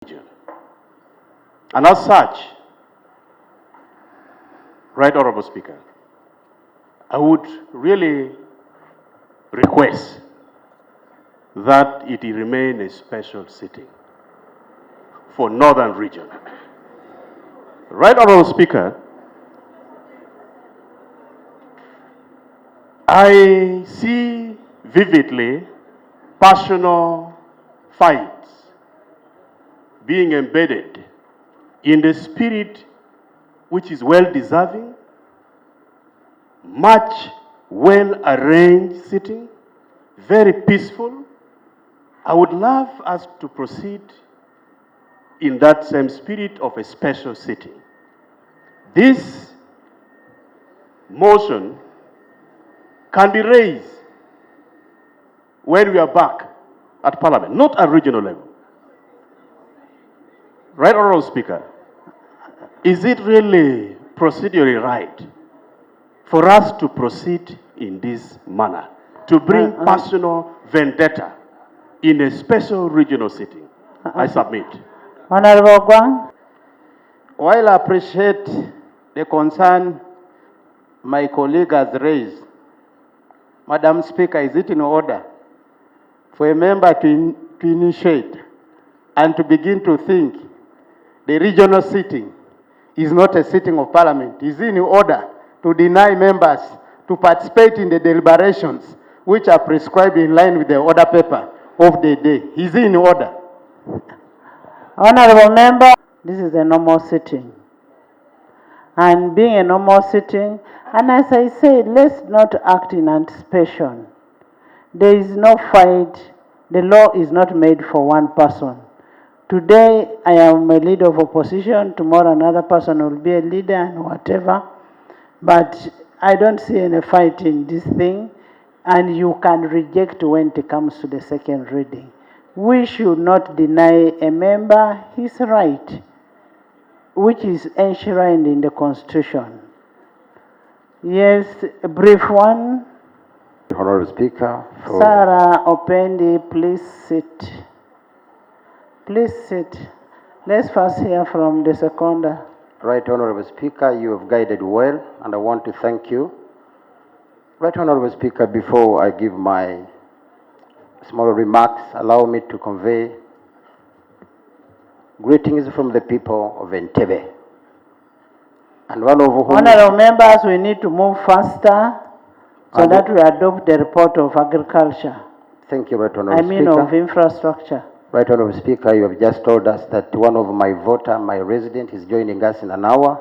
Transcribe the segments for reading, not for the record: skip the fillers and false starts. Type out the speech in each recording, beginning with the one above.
region. And as such, Right Honorable Speaker, I would really request that it remain a special sitting for Northern region. Right Honorable Speaker, I see vividly personal fights being embedded in the spirit which is well deserving, much well arranged sitting, very peaceful. I would love us to proceed in that same spirit of a special sitting. This motion can be raised when we are back at Parliament, not at regional level. Right, Honorable Speaker, is it really procedurally right for us to proceed in this manner, to bring personal vendetta in a special regional sitting? I submit. Honorable Gwang. While I appreciate the concern my colleague has raised, Madam Speaker, is it in order for a member to initiate and to begin to think the regional sitting is not a sitting of Parliament? Is it in order to deny members to participate in the deliberations which are prescribed in line with the order paper of the day? Is it in order? Honorable member, this is a normal sitting. And being a normal sitting, and as I said, let's not act in anticipation. There is no fight. The law is not made for one person. Today, I am a leader of opposition. Tomorrow, another person will be a leader and whatever. But I don't see any fight in this thing. And you can reject when it comes to the second reading. We should not deny a member his right, which is enshrined in the Constitution. Yes, a brief one. Honorable Speaker. Sarah Opendi, please sit. Please sit. Let's first hear from the seconder. Right Honorable Speaker, you have guided well, and I want to thank you. Right Honorable Speaker, before I give my small remarks, allow me to convey greetings from the people of Entebbe. And one of whom... Honorable members, we need to move faster so that we adopt the report of agriculture. Thank you, Right Honorable Speaker. Of infrastructure. Right Honorable Speaker, you have just told us that one of my voter, my resident, is joining us in an hour.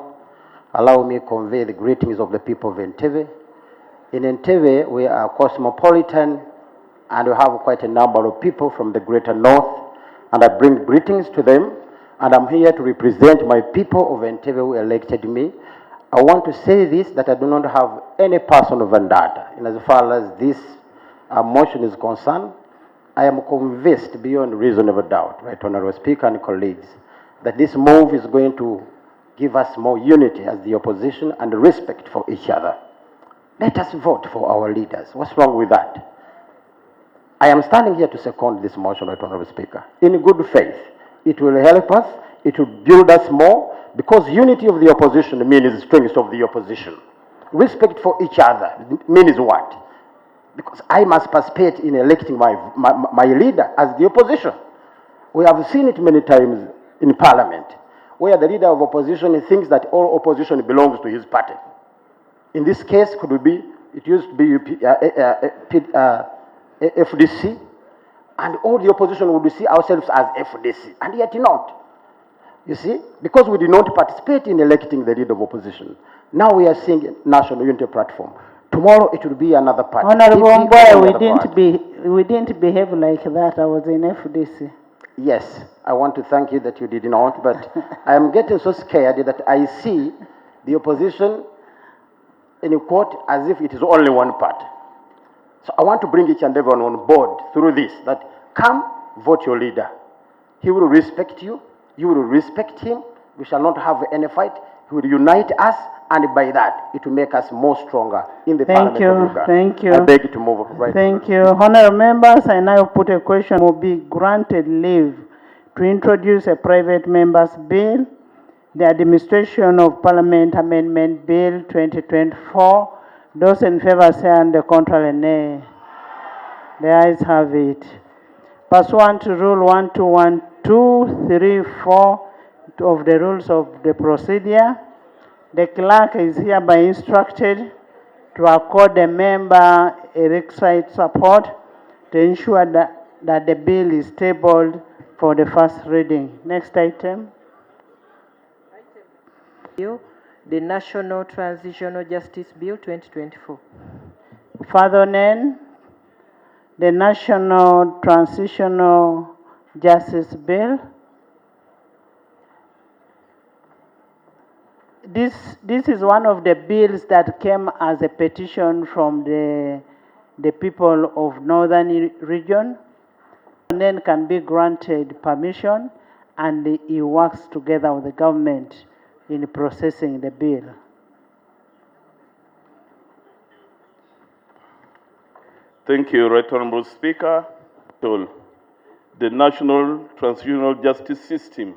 Allow me to convey the greetings of the people of Entebbe. In Entebbe, we are cosmopolitan, and we have quite a number of people from the greater north, and I bring greetings to them, and I'm here to represent my people of Entebbe who elected me. I want to say this, that I do not have any personal vendetta. And as far as this motion is concerned, I am convinced beyond reasonable doubt, Right Honorable Speaker and colleagues, that this move is going to give us more unity as the opposition and respect for each other. Let us vote for our leaders. What's wrong with that? I am standing here to second this motion, Right Honorable Speaker, in good faith. It will help us, it will build us more, because unity of the opposition means strength of the opposition. Respect for each other means what? Because I must participate in electing my leader as the opposition. We have seen it many times in Parliament, where the leader of opposition thinks that all opposition belongs to his party. In this case, it used to be FDC, and all the opposition would see ourselves as FDC, and yet not. You see, because we did not participate in electing the leader of opposition. Now we are seeing a national unity platform. Tomorrow it will be another party. Honorable Mboy, we didn't behave like that. I was in FDC. Yes, I want to thank you that you did not, but I am getting so scared that I see the opposition in a court as if it is only one party. So I want to bring each and everyone on board through this, that come, vote your leader. He will respect you, you will respect him, we shall not have any fight, he will unite us, and by that, it will make us more stronger in the Parliament of Uganda. Thank you. I beg you to move right. Thank you. Honourable members, I now put a question. Will be granted leave to introduce a private member's bill, the Administration of Parliament Amendment Bill 2024. Those in favor say and the contrary nay. The ayes have it. Pursuant to Rule 121234 of the Rules of the Procedure, the clerk is hereby instructed to accord the member a requisite support to ensure that the bill is tabled for the first reading. Next item. The National Transitional Justice Bill 2024. Further name, the National Transitional Justice Bill. This is one of the bills that came as a petition from the people of Northern region. And then can be granted permission, and he works together with the government in processing the bill. Thank you, Right Honorable Speaker. The National Transitional Justice System,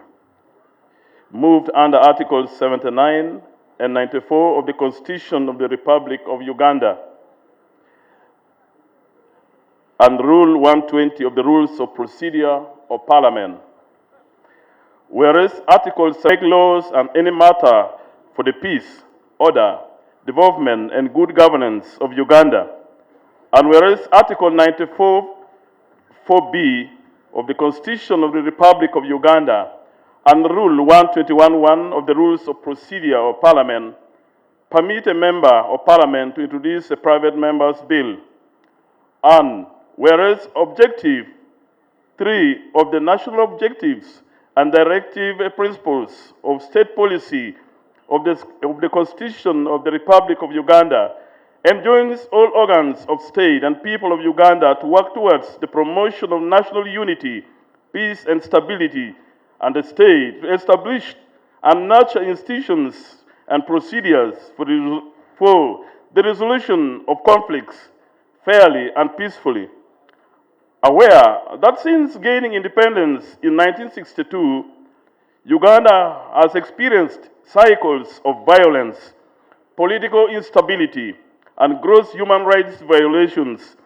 moved under Articles 79 and 94 of the Constitution of the Republic of Uganda and Rule 120 of the Rules of Procedure of Parliament. Whereas Articles make laws and any matter for the peace, order, development, and good governance of Uganda, and whereas Article 94 4B of the Constitution of the Republic of Uganda and Rule 121.1 of the Rules of Procedure of Parliament permit a member of Parliament to introduce a private member's bill. And whereas Objective 3 of the National Objectives and Directive Principles of State Policy of the Constitution of the Republic of Uganda enjoins all organs of state and people of Uganda to work towards the promotion of national unity, peace, and stability, and the state to establish and nurture institutions and procedures for the resolution of conflicts fairly and peacefully. Aware that since gaining independence in 1962, Uganda has experienced cycles of violence, political instability, and gross human rights violations,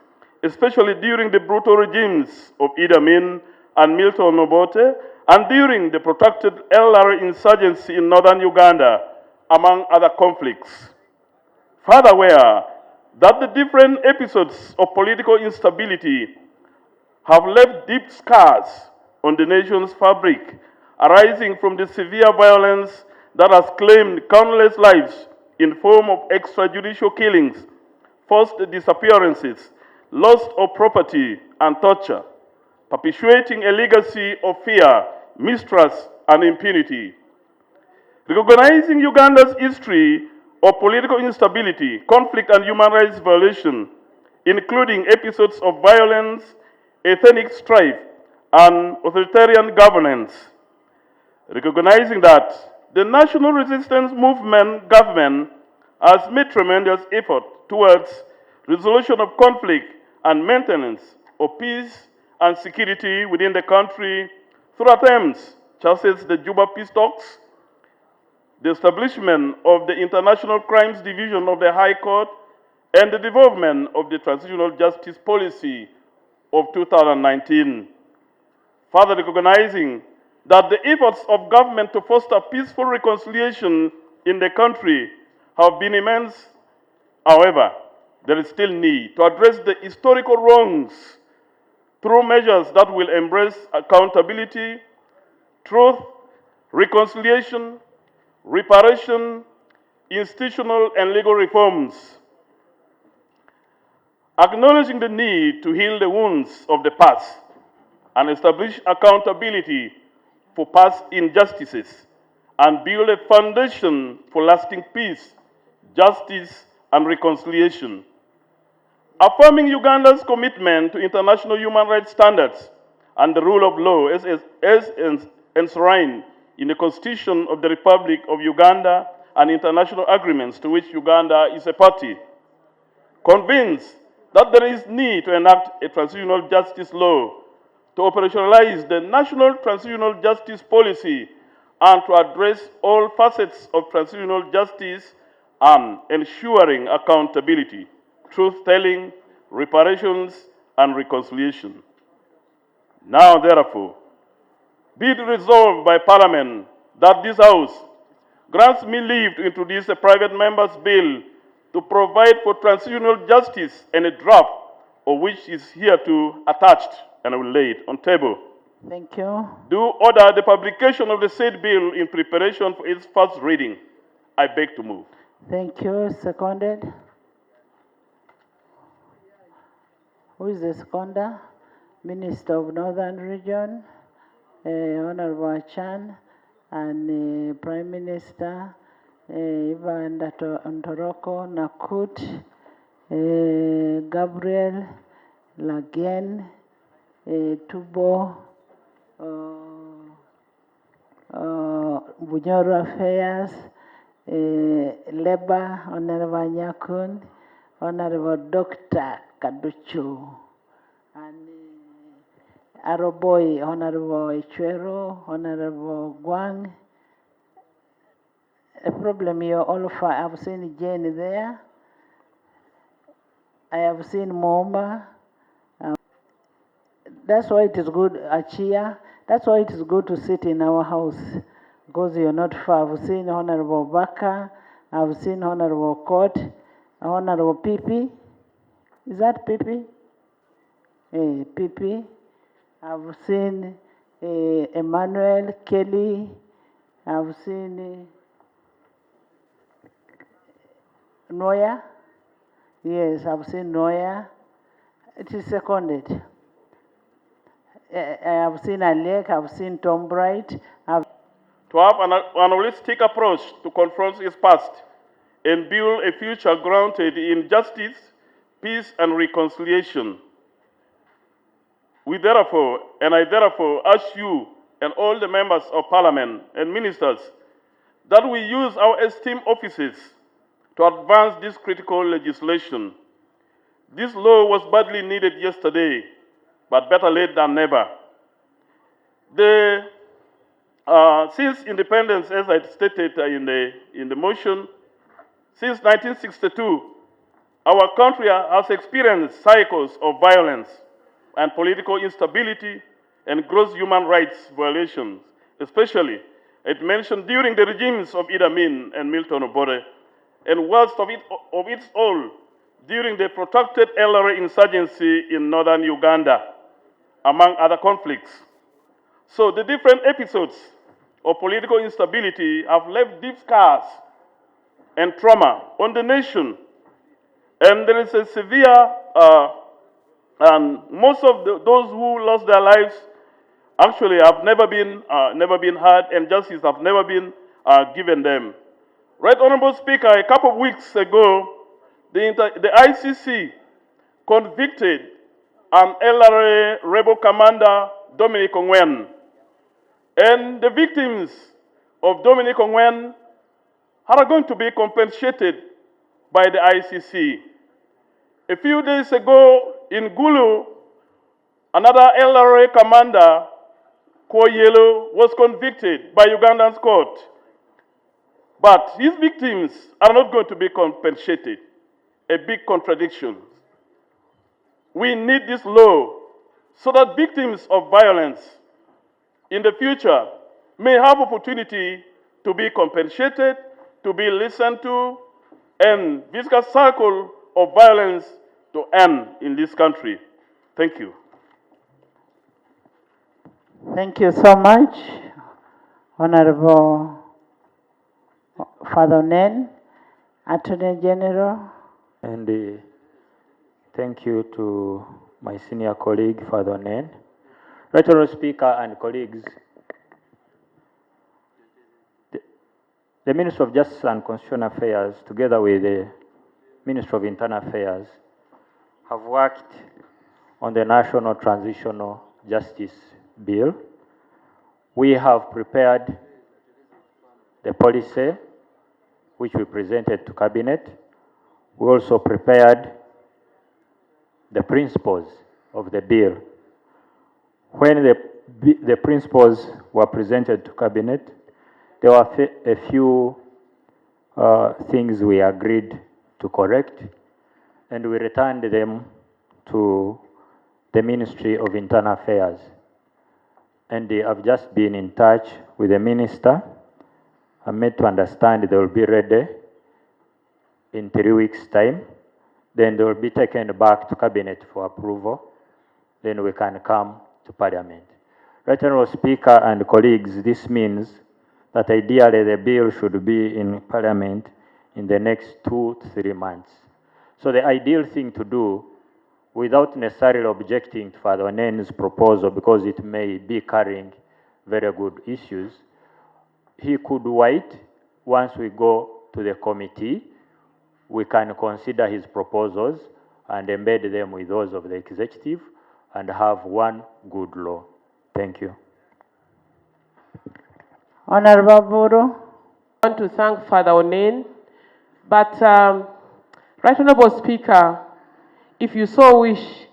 especially during the brutal regimes of Idi Amin and Milton Obote, and during the protracted LRA insurgency in northern Uganda, among other conflicts. Further aware that the different episodes of political instability have left deep scars on the nation's fabric, arising from the severe violence that has claimed countless lives in form of extrajudicial killings, forced disappearances, loss of property, and torture, perpetuating a legacy of fear, mistrust, and impunity. Recognizing Uganda's history of political instability, conflict, and human rights violation, including episodes of violence, ethnic strife, and authoritarian governance. Recognizing that the National Resistance Movement government has made tremendous effort towards resolution of conflict and maintenance of peace and security within the country through attempts such as the Juba Peace Talks, the establishment of the International Crimes Division of the High Court, and the development of the Transitional Justice Policy of 2019. Further recognizing that the efforts of government to foster peaceful reconciliation in the country have been immense. However, there is still need to address the historical wrongs through measures that will embrace accountability, truth, reconciliation, reparation, institutional and legal reforms. Acknowledging the need to heal the wounds of the past and establish accountability for past injustices and build a foundation for lasting peace, justice, and reconciliation. Affirming Uganda's commitment to international human rights standards and the rule of law as enshrined in the Constitution of the Republic of Uganda and international agreements to which Uganda is a party. Convinced that there is need to enact a transitional justice law to operationalize the national transitional justice policy and to address all facets of transitional justice and ensuring accountability, truth-telling, reparations, and reconciliation. Now, therefore, be it resolved by Parliament that this House grants me leave to introduce a private member's bill to provide for transitional justice, and a draft of which is hereto attached, and I will lay it on table. Thank you. Do order the publication of the said bill in preparation for its first reading. I beg to move. Thank you. Seconded. Who is the seconder? Minister of Northern Region, Honorable Chan, and Prime Minister Ivan Ntoroko, Nakut, Gabriel, Lagen, Tubo, Bunyoro Affairs, Labor, Honorable Nyakun, Honorable Dr. Kaduchu, and Aroboy, Honorable Ichwero, Honorable Guang. A problem here, all of I've seen Jane there. I have seen Moma. That's why it is good, Achia. That's why it is good to sit in our house, because you're not far. I've seen Honorable Baka. I've seen Honorable Court, Honorable Pipi. Is that Pipi? Pipi. I've seen Emmanuel Kelly. I've seen Noya. Yes, I've seen Noya. It is seconded. I've seen Alec. I've seen Tom Bright. To have an holistic approach to confront its past and build a future grounded in justice, peace, and reconciliation. I therefore urge you and all the members of Parliament and ministers that we use our esteemed offices to advance this critical legislation. This law was badly needed yesterday, but better late than never. Since independence, as I stated in the motion, since 1962, our country has experienced cycles of violence and political instability and gross human rights violations, especially, it mentioned during the regimes of Idi Amin and Milton Obote, and worst of it all, during the protracted LRA insurgency in northern Uganda, among other conflicts. So the different episodes of political instability have left deep scars and trauma on the nation. And there is a severe, and most of those who lost their lives actually have never been heard, and justice have never been given them. Right, Honorable Speaker, a couple of weeks ago, the ICC convicted an LRA rebel commander, Dominic Ongwen. And the victims of Dominic Ongwen are going to be compensated by the ICC. A few days ago in Gulu, another LRA commander, Koyelo, was convicted by Ugandan court. But his victims are not going to be compensated. A big contradiction. We need this law so that victims of violence in the future may have opportunity to be compensated, to be listened to, and this cycle of violence to end in this country. Thank you. Thank you so much, Honorable Father Nen, Attorney General. And thank you to my senior colleague, Father Nen. Right, Honorable Speaker and colleagues, the Minister of Justice and Constitutional Affairs, together with the Minister of Internal Affairs, have worked on the National Transitional Justice Bill. We have prepared the policy, which we presented to Cabinet. We also prepared the principles of the bill. when the principles were presented to cabinet, there were a few things we agreed to correct, and we returned them to the Ministry of Internal Affairs. And I've just been in touch with the minister. I'm made to understand they will be ready in 3 weeks' time. Then they will be taken back to cabinet for approval. Then we can come to parliament. Right, Honourable Speaker and colleagues, this means that ideally the bill should be in parliament in the next 2 to 3 months. So the ideal thing to do, without necessarily objecting to Father Onen's proposal because it may be carrying very good issues, he could wait. Once we go to the committee, we can consider his proposals and embed them with those of the executive and have one good law. Thank you. Honorable Buru. I want to thank Father Onen, but Right Honorable Speaker, if you so wish,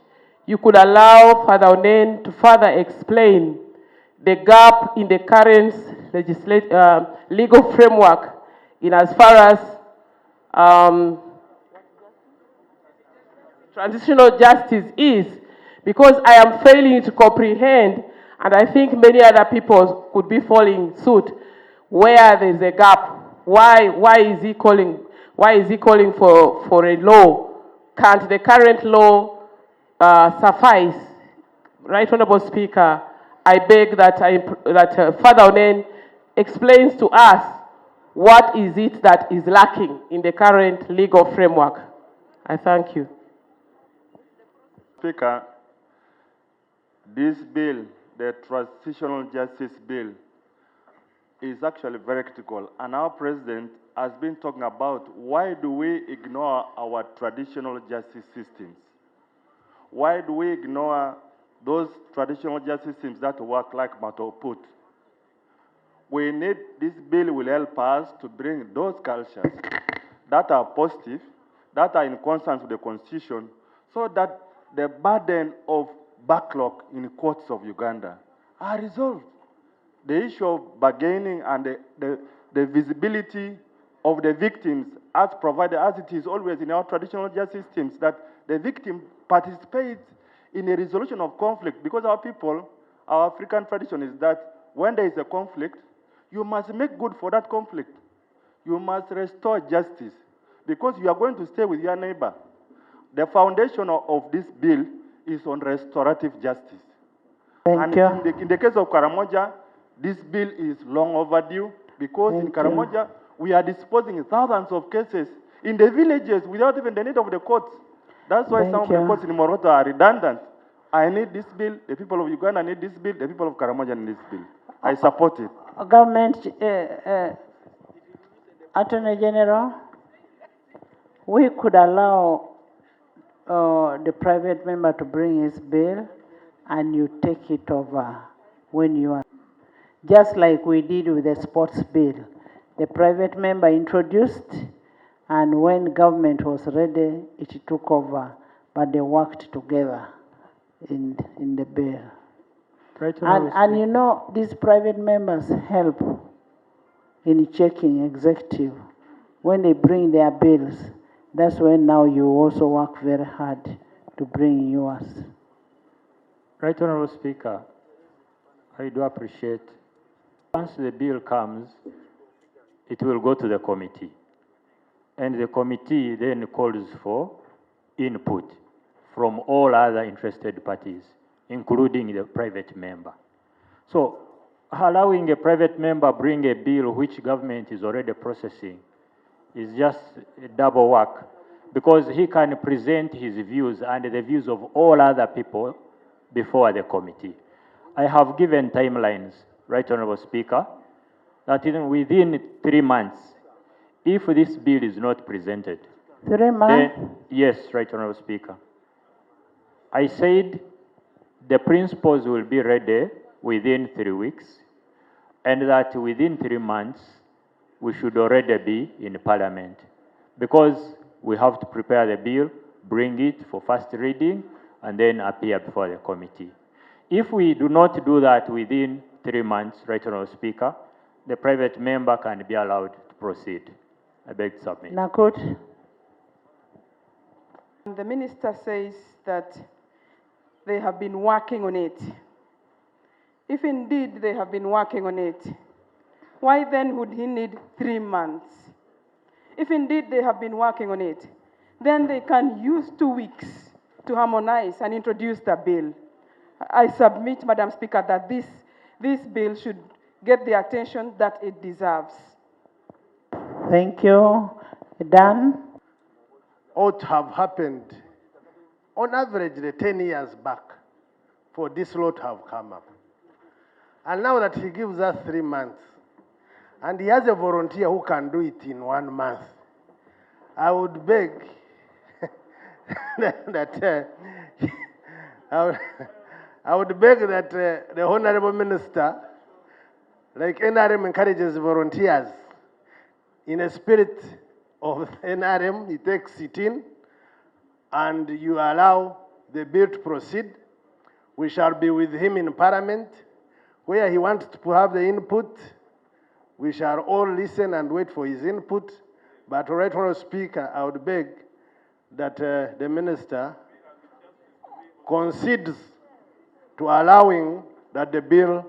you could allow Father Onen to further explain the gap in the current legal framework in as far as transitional justice is, because I am failing to comprehend, and I think many other people could be following suit, where there's a gap. Why is he calling for a law? Can't the current law suffice? Right Honorable Speaker, I beg that Father Onen explains to us what is it that is lacking in the current legal framework. I thank you. Speaker, this bill, the Transitional Justice Bill, is actually very critical. And our President has been talking about why do we ignore our traditional justice systems? Why do we ignore those traditional justice systems that work like Matoput? We need, this bill will help us to bring those cultures that are positive, that are in consonance with the Constitution, so that the burden of backlog in courts of Uganda are resolved. The issue of bargaining and the visibility of the victims as provided, as it is always in our traditional justice systems, that the victim participates in a resolution of conflict, because our people, our African tradition is that when there is a conflict, you must make good for that conflict. You must restore justice, because you are going to stay with your neighbor. The foundation of this bill is on restorative justice. Thank you. In the case of Karamoja, this bill is long overdue, because in Karamoja, we are disposing thousands of cases in the villages without even the need of the courts. That's why some of the courts in Moroto are redundant. I need this bill, the people of Uganda need this bill, the people of Karamoja need this bill. I support it. Government, Attorney General, we could allow the private member to bring his bill and you take it over when you are. Just like we did with the sports bill. The private member introduced, and when government was ready, it took over, but they worked together in the bill. Right, and you know, these private members help in checking executive. When they bring their bills, that's when now you also work very hard to bring yours. Right, Honourable Speaker, I do appreciate. Once the bill comes, it will go to the committee. And the committee then calls for input from all other interested parties, including the private member. So allowing a private member bring a bill which government is already processing is just a double work, because he can present his views and the views of all other people before the committee. I have given timelines, Right Honourable Speaker, that even within 3 months, if this bill is not presented, 3 months? Yes, Right Honourable Speaker. I said the principles will be ready within 3 weeks, and that within 3 months, we should already be in Parliament, because we have to prepare the bill, bring it for first reading, and then appear before the committee. If we do not do that within 3 months, Right Honourable Speaker, the private member can be allowed to proceed. I beg to submit. Nakut. The minister says that they have been working on it. If indeed they have been working on it, why then would he need 3 months? If indeed they have been working on it, then they can use 2 weeks to harmonize and introduce the bill. I submit, Madam Speaker, that this bill should get the attention that it deserves. Thank you. Dan. Ought to have happened on average 10 years back for this law to have come up. And now that he gives us 3 months, and he has a volunteer who can do it in 1 month, I would beg I would beg that the Honorable Minister, like NRM encourages volunteers, in a spirit of NRM, he takes it in, and you allow the bill to proceed. We shall be with him in Parliament, where he wants to have the input. We shall all listen and wait for his input. But Right Honourable Speaker, I would beg that the Minister concedes to allowing that the bill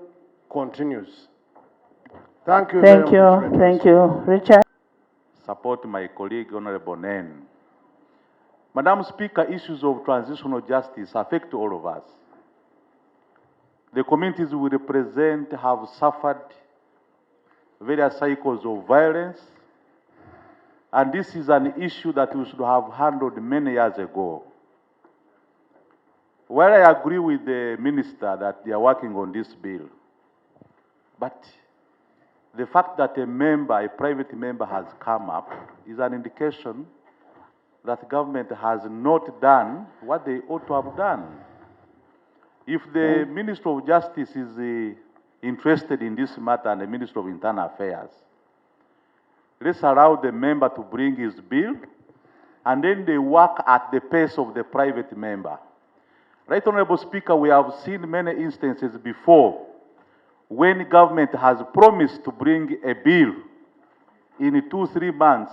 continues. Thank you very much. Thank you. Richard. Support my colleague, Honorable Nen. Madam Speaker, issues of transitional justice affect all of us. The communities we represent have suffered various cycles of violence, and this is an issue that we should have handled many years ago. While I agree with the minister that they are working on this bill, but the fact that a private member has come up is an indication that government has not done what they ought to have done. If the Minister of Justice is interested in this matter and the Minister of Internal Affairs, let's allow the member to bring his bill, and then they work at the pace of the private member. Right Honourable Speaker, we have seen many instances before when government has promised to bring a bill in 2-3 months,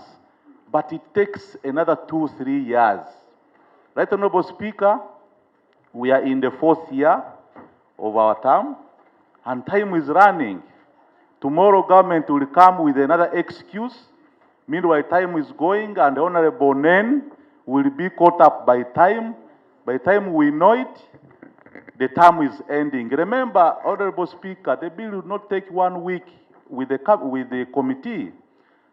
but it takes another 2-3 years. Right Honourable Speaker, we are in the 4th year of our term, and time is running. Tomorrow government will come with another excuse. Meanwhile, time is going, and Honourable Nen will be caught up by time. By the time we know it, the term is ending. Remember, Honourable Speaker, the bill will not take 1 week with the committee.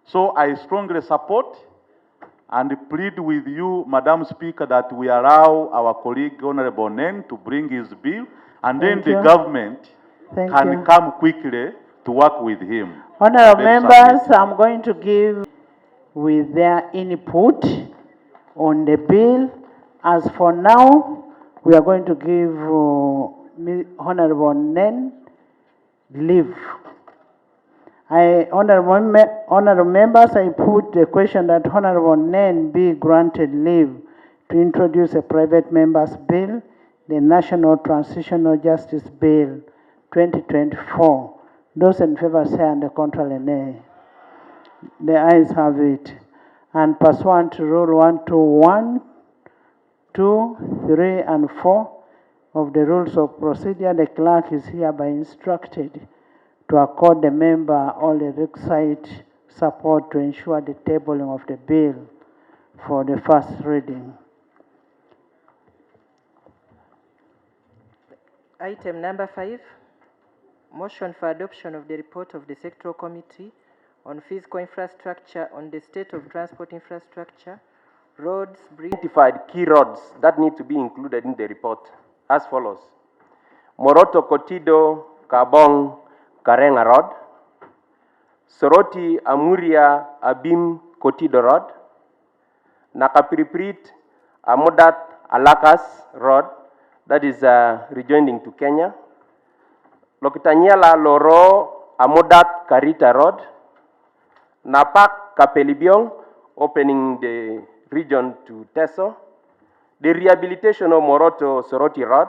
So I strongly support and plead with you, Madam Speaker, that we allow our colleague, Honourable Nen, to bring his bill, and then the government can come quickly to work with him. Honourable members, I'm going to give with their input on the bill. As for now, we are going to give Honourable Nen leave. Honourable members, I put the question that Honourable Nen be granted leave to introduce a private member's bill, the National Transitional Justice Bill 2024. Those in favour say and the contrary nay. The ayes have it. And pursuant to Rule 121, 2, 3, and 4 of the Rules of Procedure, the clerk is hereby instructed to accord the member all the requisite support to ensure the tabling of the bill for the first reading. Item number 5, motion for adoption of the report of the Sectoral Committee on Physical Infrastructure on the state of transport infrastructure, roads, bridges. Identified key roads that need to be included in the report as follows: Moroto Kotido Kabong Karenga Road, Soroti Amuria Abim Kotido Road, Nakapiriprit Amodat Alakas Road, that is rejoining to Kenya, Lokitanyala Loro Amodat Karita Road, Napak Kapelibiong, opening the region to Teso, the rehabilitation of Moroto Soroti Road,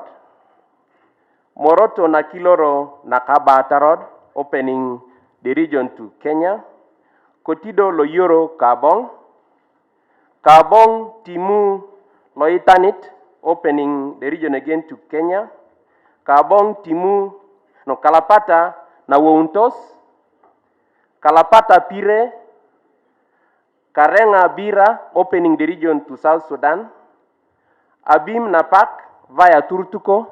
Moroto na Kiloro na Kabata Road, opening the region to Kenya. Kotido Loyoro Kabong. Kabong Timu Loitanit, opening the region again to Kenya. Kabong Timu no Kalapata na Wountos. Kalapata Pire. Karenga Bira, opening the region to South Sudan. Abim Napak via Turtuko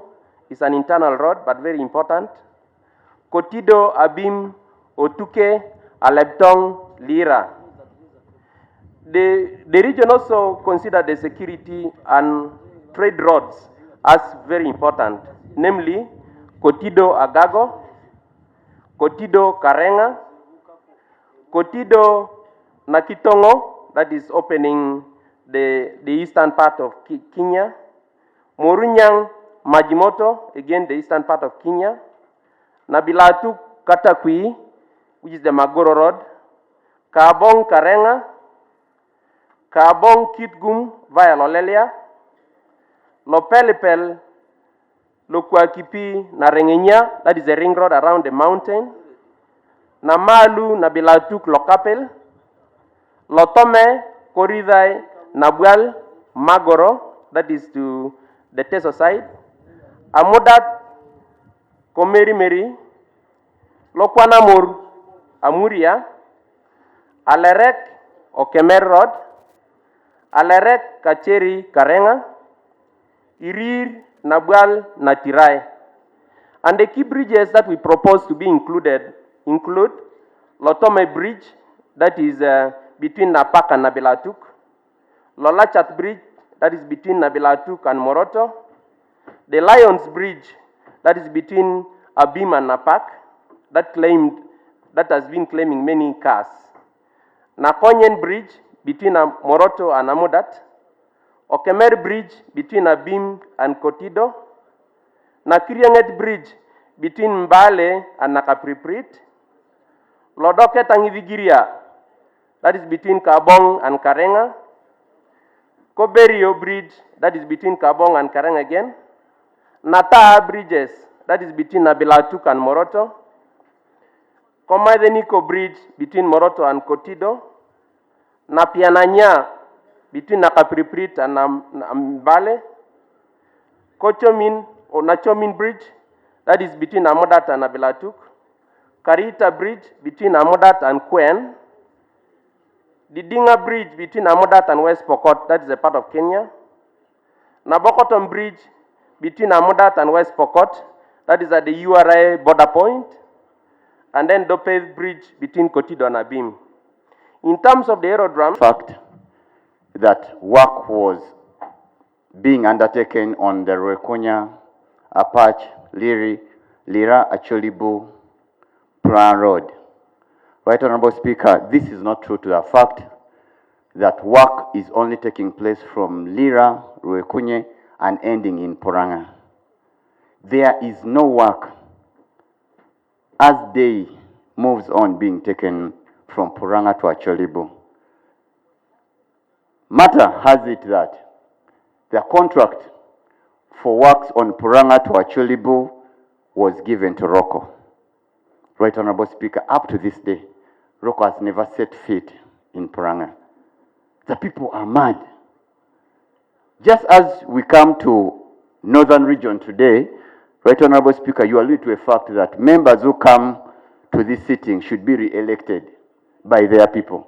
is an internal road but very important. Kotido Abim Otuke Alebtong Lira. The region also considered the security and trade roads as very important, namely Kotido Agago, Kotido Karenga, Kotido Nakitongo, that is opening the eastern part of Kenya, Morunyang Majimoto, again the eastern part of Kenya, Nabilatu Katakwi, which is the Magoro Road, Kabong Karenga, Kabong Kitgum via Lolelia, Lopelepel, Lokwakipi Narengenya, that is a ring road around the mountain, Namalu Nabilatuk Lokapel, Lotome Koridai Nabual Magoro, that is to the Teso side, Amodat Komeri Meri, Lokwanamur Amuria, Alerek Okemer Road, Alerek Kacheri Karenga, Irir Nabual Natirai. And the key bridges that we propose to be included include Lotome Bridge, that is between Napak and Nabilatuk, Lolachat Bridge, that is between Nabilatuk and Moroto, the Lions Bridge, that is between Abim and Napak, that has been claiming many cars, Nakonyen Bridge between Moroto and Amodat, Okemer Bridge between Abim and Kotido, Nakirianget Bridge between Mbale and Nakapriprit, Lodoket and Ivigiria, that is between Kabong and Karenga, Koberio Bridge, that is between Kabong and Karenga again, Nata Bridges, that is between Nabilatuk and Moroto, Komaideniko Bridge between Moroto and Kotido, Napiananya between Nakapriprit and Mbale, Kochomin or Nachomin Bridge, that is between Amodat and Nabilatuk, Karita Bridge between Amodat and Kwen, the Dinga Bridge between Amodat and West Pokot, that is a part of Kenya, Nabokotom Bridge between Amodat and West Pokot, that is at the URI border point, and then Dope Bridge between Kotido and Abim. In terms of the aerodrome, fact that work was being undertaken on the Rwekunya, Apache, Liri, Lira, Acholibu, Plan Road. Right, Honorable Speaker, this is not true to the fact that work is only taking place from Lira, Rwekunye, and ending in Poranga. There is no work as day moves on being taken from Poranga to Acholibu. Matter has it that the contract for works on Poranga to Acholibu was given to Rocco. Right, Honorable Speaker, up to this day, Rocco has never set foot in Poranga. The people are mad. Just as we come to Northern Region today, Right, Honorable Speaker, you allude to a fact that members who come to this sitting should be re-elected by their people.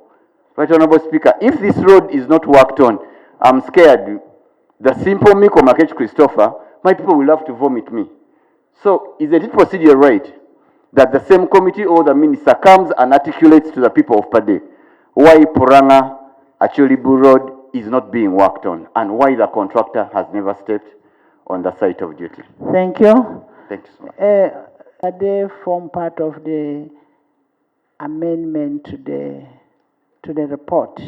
Right, Honorable Speaker, if this road is not worked on, I'm scared. The simple Miko Makech Christopher, my people will have to vomit me. So, is it procedure right that the same committee or the minister comes and articulates to the people of Pade why Poranga Acholibu Road is not being worked on and why the contractor has never stepped on the site of duty? Thank you. Thank you so much. They form part of the amendment to the report.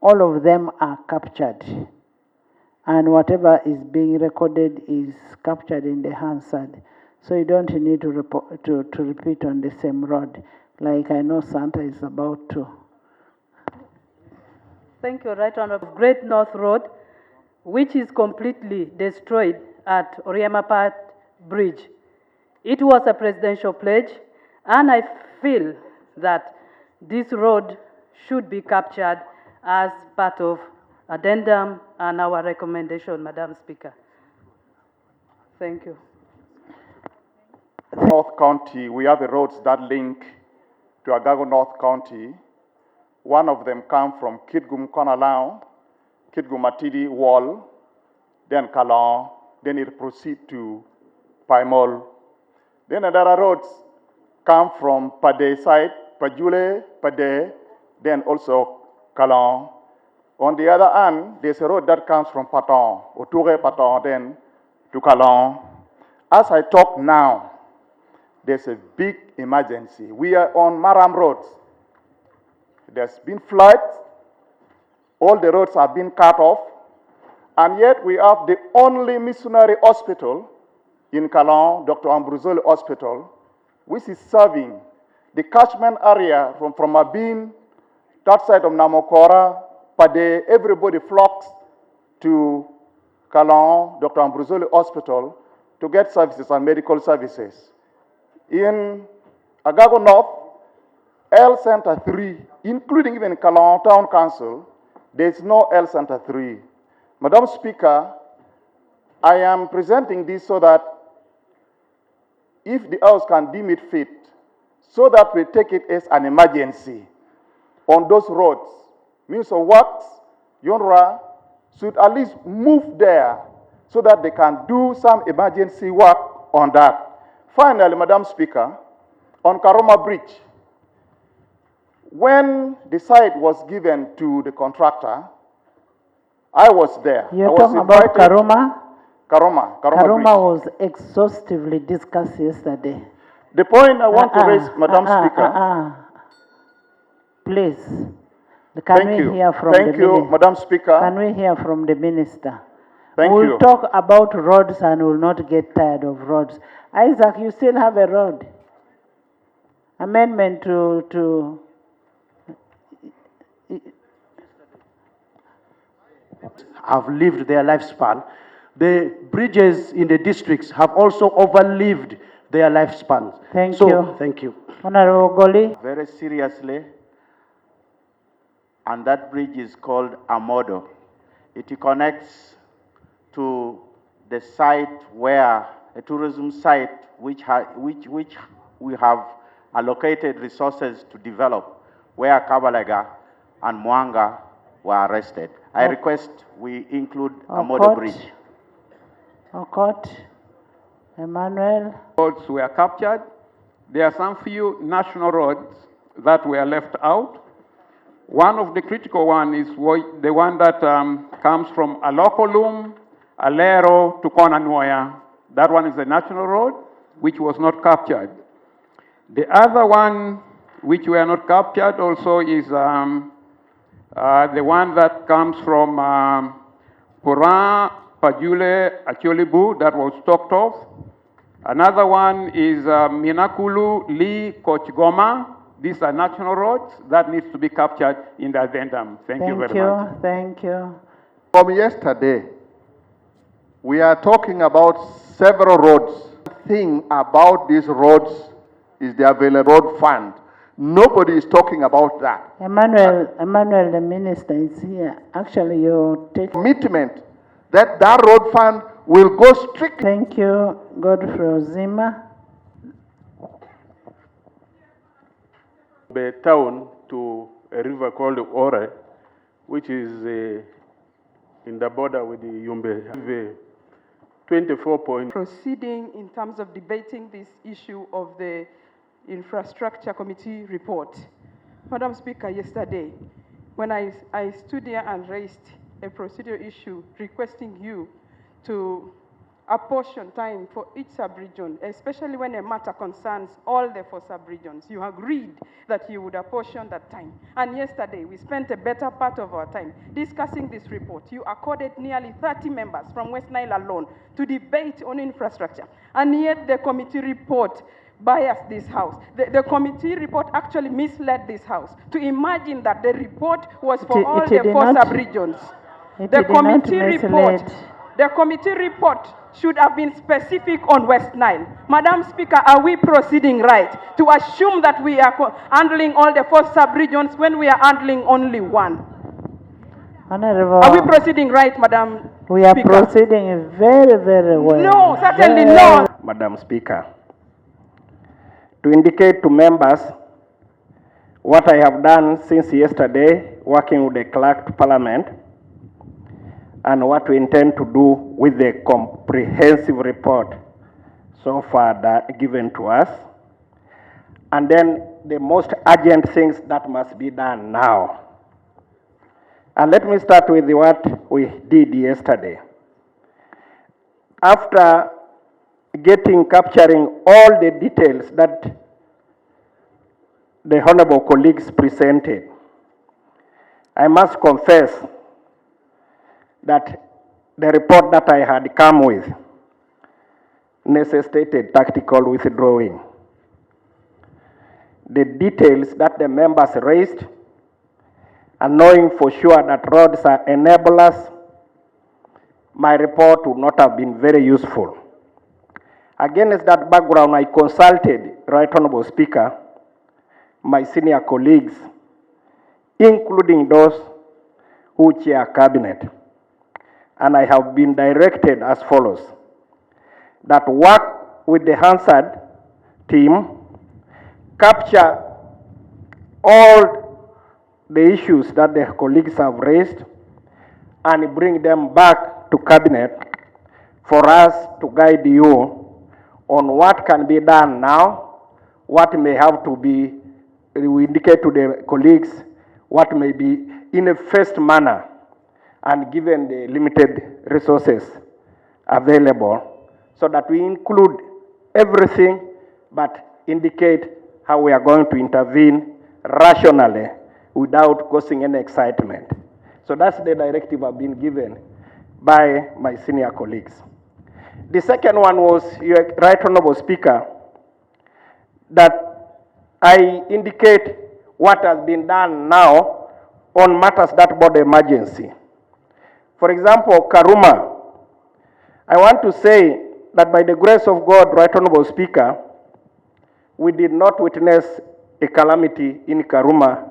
All of them are captured, and whatever is being recorded is captured in the Hansard. So you don't need to repeat on the same road, like I know Santa is about to. Thank you, Right Honorable. Great North Road, which is completely destroyed at Oriamapat Bridge. It was a presidential pledge, and I feel that this road should be captured as part of addendum and our recommendation, Madam Speaker. Thank you. North County, we have the roads that link to Agago North County. One of them comes from Kitgum Konalao, Kitgum Matidi Wall, then Kalon, then it proceeds to Paimol. Then other roads come from Pade side, Pajule, Pade, then also Kalon. On the other hand, there's a road that comes from Paton, Oture Paton, then to Kalon. As I talk now, there's a big emergency. We are on Maram roads. There's been floods. All the roads have been cut off. And yet we have the only missionary hospital in Kalon, Dr. Ambruzoli Hospital, which is serving the catchment area from Abin, that side of Namokora, Pade. Everybody flocks to Kalon, Dr. Ambruzoli Hospital to get services and medical services. In Agago North, L Center 3, including even Kalon Town Council, there is no L Center 3. Madam Speaker, I am presenting this so that if the House can deem it fit, so that we take it as an emergency on those roads. Minister of Works, UNRWA, should at least move there so that they can do some emergency work on that. Finally, Madam Speaker, on Karoma Bridge, when the site was given to the contractor, I was there. You're talking about Karoma? Karoma Bridge. Was exhaustively discussed yesterday. The point I want to raise, Madam Speaker. Please, can we hear from Thank you, Madam Speaker. Can we hear from the Minister? We'll We'll talk about roads and will not get tired of roads. Isaac, you still have a road. Amendment to have lived their lifespan. The bridges in the districts have also overlived their lifespans. Thank you. Thank you. Honorable Goli. Very seriously, and that bridge is called Amodo. It connects to the site where, a tourism site which we have allocated resources to develop, where Kabalega and Mwanga were arrested. I request we include Amodo Bridge. Okot. Emmanuel. Roads were captured. There are some few national roads that were left out. One of the critical ones is the one that comes from Alokolum, Alero to Konanoya. That one is a national road, which was not captured. The other one, which were not captured also, is the one that comes from Puran, Pajule, Acholibu, that was stopped off. Another one is Minakulu, Lee, Kochgoma. These are national roads that needs to be captured in the addendum. Thank you very much. Thank you. From yesterday, we are talking about several roads. The thing about these roads is the available road fund. Nobody is talking about that. Emmanuel, the minister is here. Actually, you take commitment that road fund will go strictly. Thank you, Godfrey Zima. The town to a river called Ore, which is in the border with the Yumbe. 24 point. Proceeding in terms of debating this issue of the Infrastructure Committee report. Madam Speaker, yesterday, when I stood here and raised a procedural issue requesting you to apportion time for each sub-region, especially when a matter concerns all the 4 sub-regions. You agreed that you would apportion that time. And yesterday, we spent a better part of our time discussing this report. You accorded nearly 30 members from West Nile alone to debate on infrastructure. And yet the committee report biased this House. The committee report actually misled this House to imagine that the report was for all the 4 sub-regions. The committee report should have been specific on West Nile. Madam Speaker, are we proceeding right to assume that we are handling all the 4 sub-regions when we are handling only 1? Honorable, Are we proceeding right, Madam we are Speaker? proceeding very, very well. No, certainly not. Madam Speaker, to indicate to members what I have done since yesterday, working with the clerk to Parliament, and what we intend to do with the comprehensive report so far given to us, and then the most urgent things that must be done now. And let me start with what we did yesterday. After capturing all the details that the honorable colleagues presented, I must confess that the report that I had come with necessitated tactical withdrawing. The details that the members raised, and knowing for sure that roads are enablers, my report would not have been very useful. Against that background, I consulted, Right Honorable Speaker, my senior colleagues, including those who chair cabinet. And I have been directed as follows: that work with the Hansard team, capture all the issues that the colleagues have raised, and bring them back to cabinet for us to guide you on what can be done now, what may have to be, we indicate to the colleagues what may be in a phased manner, and given the limited resources available, so that we include everything but indicate how we are going to intervene rationally without causing any excitement. So that's the directive I've been given by my senior colleagues. The second one was, your Right Honorable Speaker, that I indicate what has been done now on matters that brought emergency. For example, Karuma, I want to say that by the grace of God, Right Honorable Speaker, we did not witness a calamity in Karuma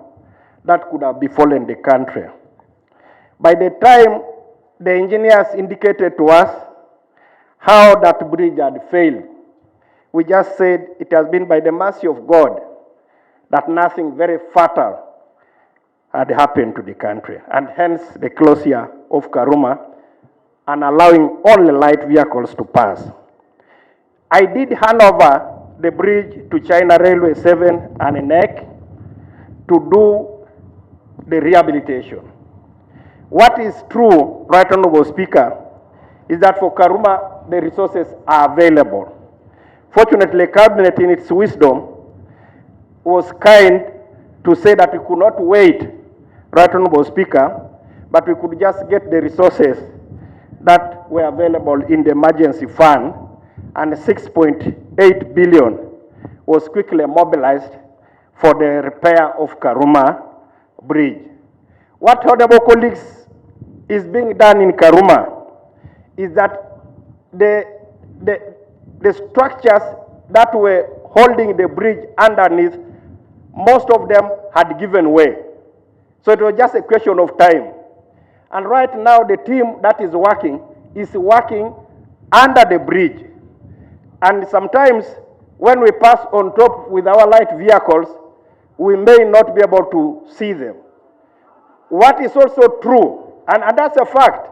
that could have befallen the country. By the time the engineers indicated to us how that bridge had failed, we just said it has been by the mercy of God that nothing very fatal had happened to the country, and hence the closure of Karuma and allowing only light vehicles to pass. I did hand over the bridge to China Railway 7 and NEC to do the rehabilitation. What is true, Right Honorable Speaker, is that for Karuma, the resources are available. Fortunately, Cabinet in its wisdom was kind to say that we could not wait, Right Honorable Speaker, but we could just get the resources that were available in the emergency fund, and 6.8 billion was quickly mobilized for the repair of Karuma Bridge. What, honorable colleagues, is being done in Karuma is that the structures that were holding the bridge underneath, most of them had given way. So it was just a question of time. And right now the team that is working under the bridge. And sometimes when we pass on top with our light vehicles, we may not be able to see them. What is also true, and that's a fact,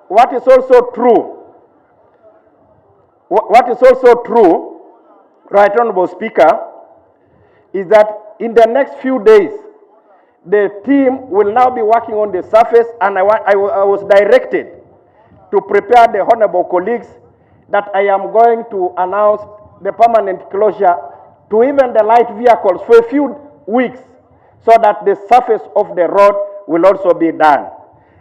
what is also true, Right Honorable Speaker, is that in the next few days, the team will now be working on the surface, and I was directed to prepare the honorable colleagues that I am going to announce the permanent closure to even the light vehicles for a few weeks, so that the surface of the road will also be done.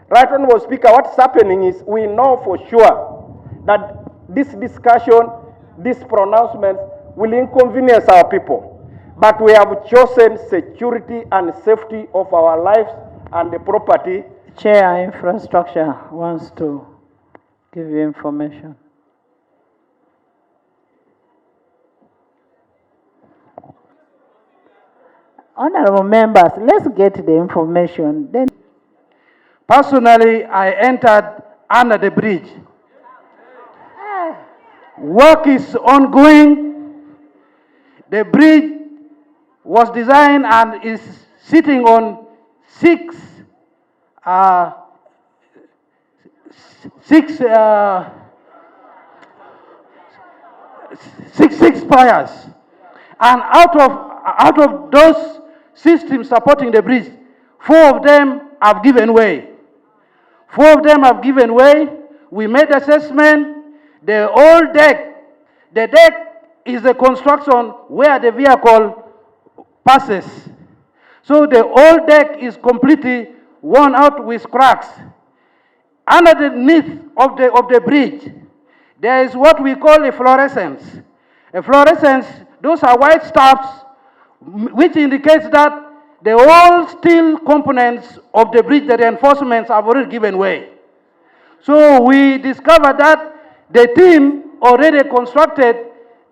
Right Honorable Speaker, what's happening is we know for sure that this discussion, this pronouncement will inconvenience our people. But we have chosen security and safety of our lives and the property. Chair Infrastructure wants to give you information. Honorable members, let's get the information. Then, personally, I entered under the bridge. Work is ongoing. The bridge was designed and is sitting on six spires. And out of those systems supporting the bridge, 4 of them have given way. 4 of them have given way. We made assessment. The old deck, the deck is the construction where the vehicle passes. So the old deck is completely worn out with cracks. Underneath of the bridge, there is what we call a fluorescence. A fluorescence, those are white stuffs, which indicates that the all steel components of the bridge, the reinforcements, have already given way. So we discovered that the team already constructed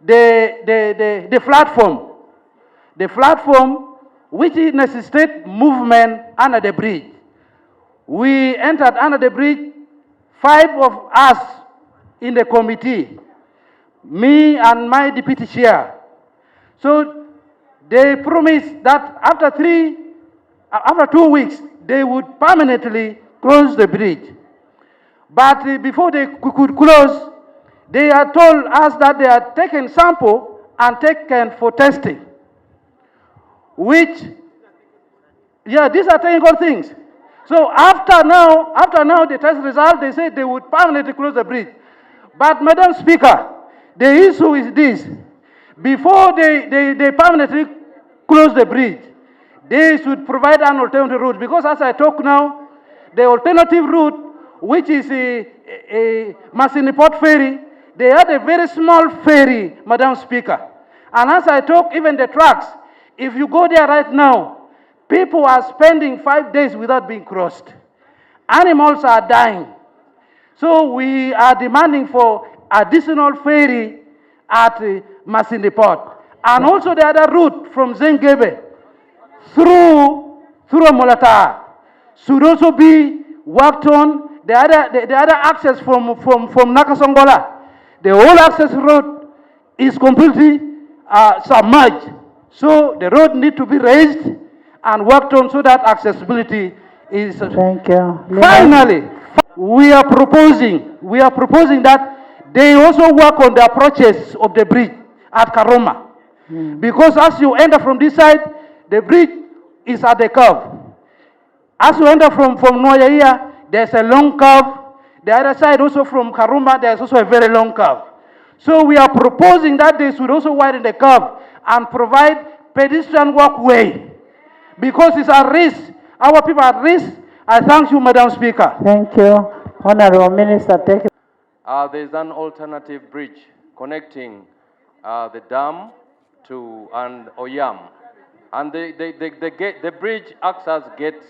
the platform. The platform which necessitates movement under the bridge. We entered under the bridge, 5 of us in the committee, me and my deputy chair. So they promised that after 2 weeks, they would permanently close the bridge. But before they could close, they had told us that they had taken sample and taken for testing. Which, yeah, these are technical things. So after now the test result, they said they would permanently close the bridge. But Madam Speaker, the issue is this. Before they permanently close the bridge, they should provide an alternative route. Because as I talk now, the alternative route, which is a Massiniport ferry, they had a very small ferry, Madam Speaker. And as I talk, even the trucks, if you go there right now, people are spending 5 days without being crossed. Animals are dying. So we are demanding for additional ferry at Massiniport. And also the other route from Zengebe through Molata should also be worked on. The other access from Nakasongola, the whole access road is completely submerged. So the road needs to be raised and worked on so that accessibility is. thank you. Finally, we are proposing that they also work on the approaches of the bridge at Karoma. Because as you enter from this side, the bridge is at the curve. As you enter from Noyaia, there's a long curve. The other side also from Karuma, there's also a very long curve. So we are proposing that they should also widen the curve and provide pedestrian walkway. Because it's a risk. Our people are at risk. I thank you, Madam Speaker. Thank you. Honorable Minister, take it. There's an alternative bridge connecting the dam to Oyam. And the bridge acts as gates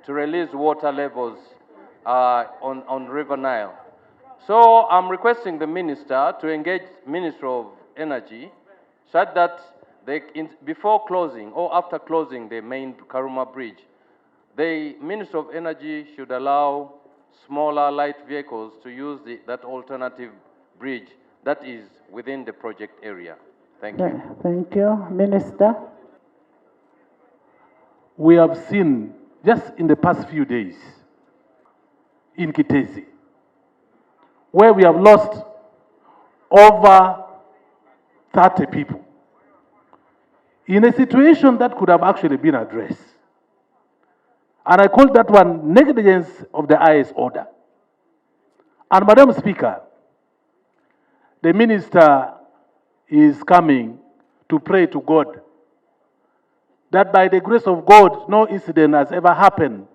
to release water levels on River Nile. So I'm requesting the minister to engage Minister of Energy so that before closing or after closing the main Karuma bridge, the Minister of Energy should allow smaller light vehicles to use that alternative bridge that is within the project area. Thank you. Thank you. Minister. We have seen just in the past few days in Kitezi, where we have lost over 30 people in a situation that could have actually been addressed. And I call that one negligence of the highest order. And Madam Speaker, the minister is coming to pray to God that by the grace of God, no incident has ever happened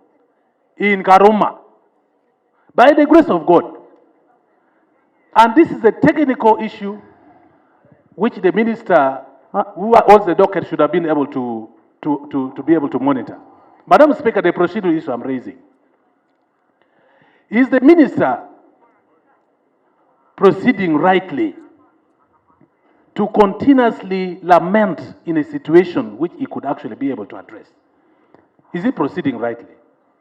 in Karuma. By the grace of God. And this is a technical issue which the minister who holds the docket should have been able to be able to monitor. Madam Speaker, the procedural issue I'm raising is the minister proceeding rightly to continuously lament in a situation which he could actually be able to address? Is he proceeding rightly?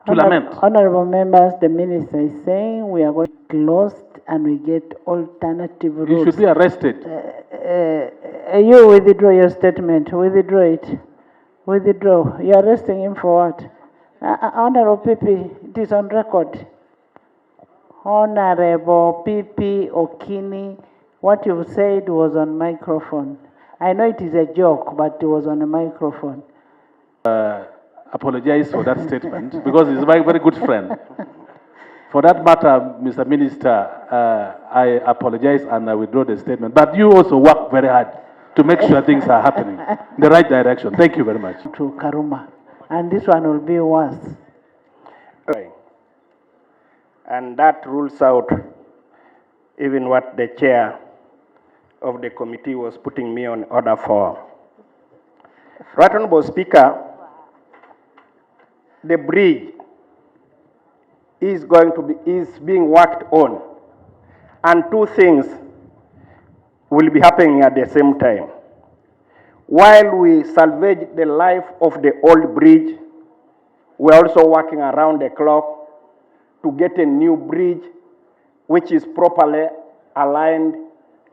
To lament? Honorable members, the minister is saying we are going to close and we get alternative routes. He should be arrested. You withdraw your statement. Withdraw it. Withdraw. You are arresting him for what? Honorable PP, it is on record. Honorable PP Okini, what you said was on microphone. I know it is a joke, but it was on a microphone. Apologize for that statement because he's my very good friend. For that matter, Mr. Minister, I apologize and I withdraw the statement. But you also work very hard to make sure things are happening in the right direction. Thank you very much. To Karuma. And this one will be worse. Right. And that rules out even what the chair of the committee was putting me on order for. Right Honorable Speaker, the bridge is being worked on, and two things will be happening at the same time. While we salvage the life of the old bridge, we're also working around the clock to get a new bridge which is properly aligned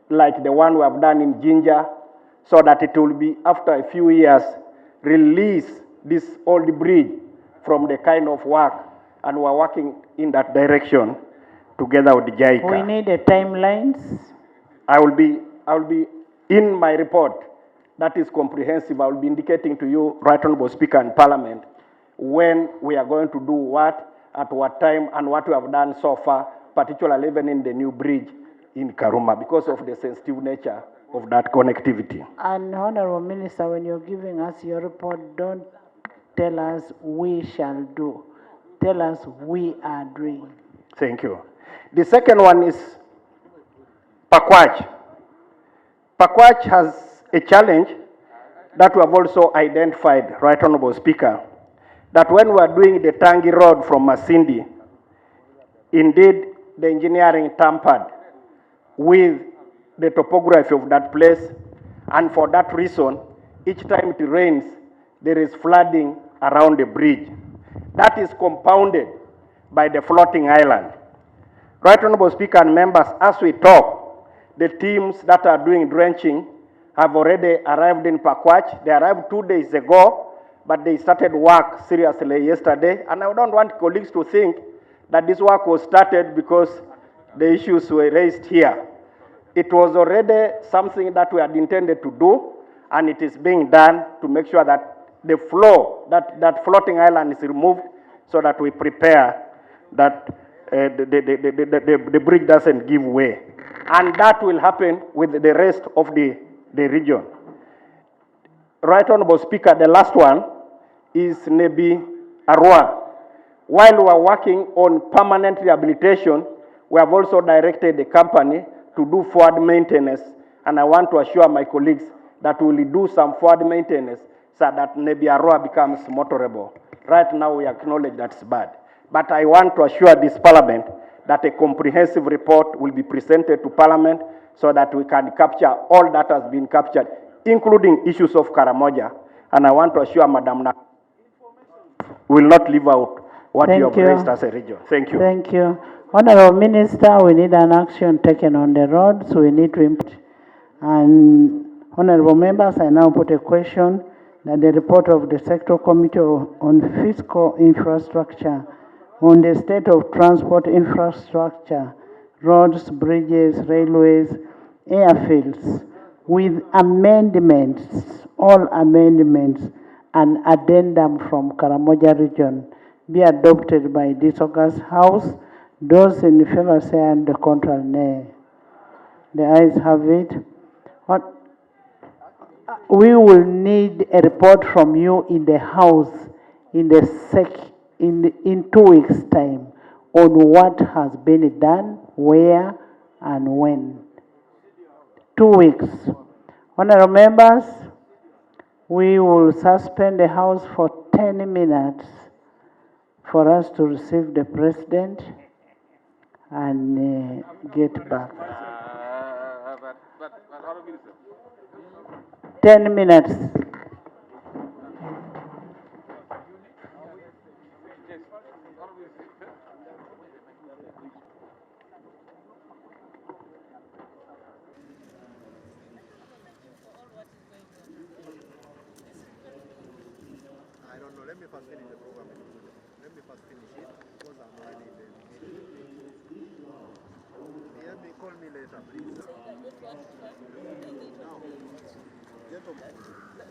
like the one we have done in Jinja, so that it will be, after a few years, release this old bridge from the kind of work, and we're working in that direction together with JICA. We need a timelines. I will be in my report that is comprehensive. I will be indicating to you, Right Honorable Speaker and Parliament, when we are going to do what, at what time, and what we have done so far, particularly even in the new bridge in Karuma, because of the sensitive nature of that connectivity. And Honorable Minister, when you're giving us your report, don't tell us we shall do. Tell us we are doing. Thank you. The second one is Pakwach. Pakwach has a challenge that we have also identified, Right Honorable Speaker, that when we are doing the Tangi Road from Masindi, indeed the engineering tampered with the topography of that place, and for that reason, each time it rains, there is flooding around the bridge. That is compounded by the floating island. Right Honorable Speaker and members, as we talk, the teams that are doing drenching have already arrived in Pakwach. They arrived 2 days ago, but they started work seriously yesterday. And I don't want colleagues to think that this work was started because the issues were raised here. It was already something that we had intended to do, and it is being done to make sure that the flow, that floating island is removed, so that we prepare that the bridge doesn't give way. And that will happen with the rest of the region. Right Honorable Speaker, the last one is Nebi Arua. While we are working on permanent rehabilitation, we have also directed the company to do forward maintenance, and I want to assure my colleagues that we will do some forward maintenance so that Nebi Arua becomes motorable. Right now we acknowledge that's bad. But I want to assure this Parliament that a comprehensive report will be presented to Parliament so that we can capture all that has been captured, including issues of Karamoja. And I want to assure Madam Na will not leave out what you have raised as a region. Thank you. Thank you. Honorable Minister, we need an action taken on the roads. We need to implement. And honorable members, I now put a question that the report of the Sector Committee on Fiscal Infrastructure on the state of transport infrastructure, roads, bridges, railways, airfields, with amendments, all amendments, and addendum from Karamoja region be adopted by this August House. Those in favor say aye and the contrary nay. The ayes have it. We will need a report from you in the House in 2 weeks' time on what has been done, where, and when. 2 weeks. Honorable members, we will suspend the House for 10 minutes for us to receive the President and get back. But, Honorable Minister, 10 minutes. I don't know. Let me first finish the program. Let me first finish it because I'm already in the meeting. Call me later, please. Now, gentlemen,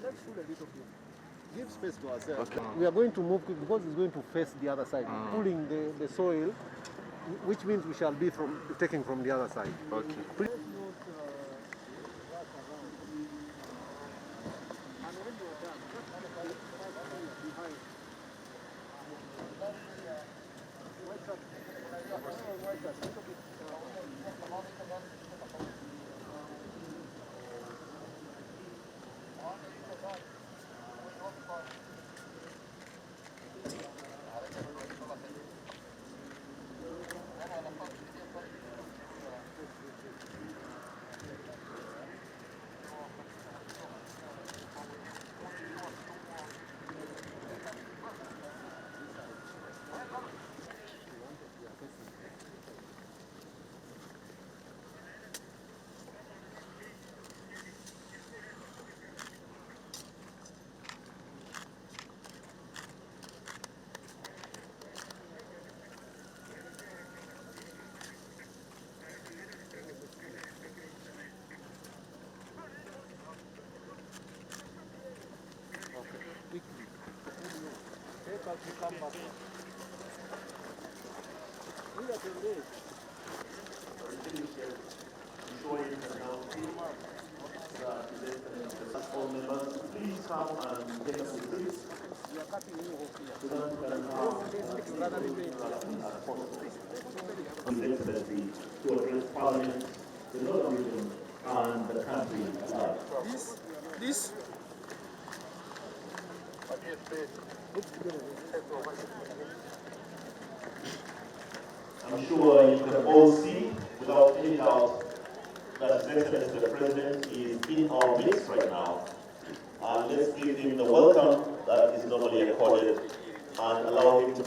let's pull a little bit. Give space to ourselves. Okay. We are going to move quick because it's going to face the other side, pulling the soil, which means we shall be taking from the other side. Okay. Please. Please come and take a seat. We are cutting you off here. So that we can have His Excellency to address Parliament, the Northern Region, and the country alike. This. I'm sure you can all see, without any doubt, that His Excellency the President is in our midst right now. And let's give him the welcome that is normally accorded and allow him to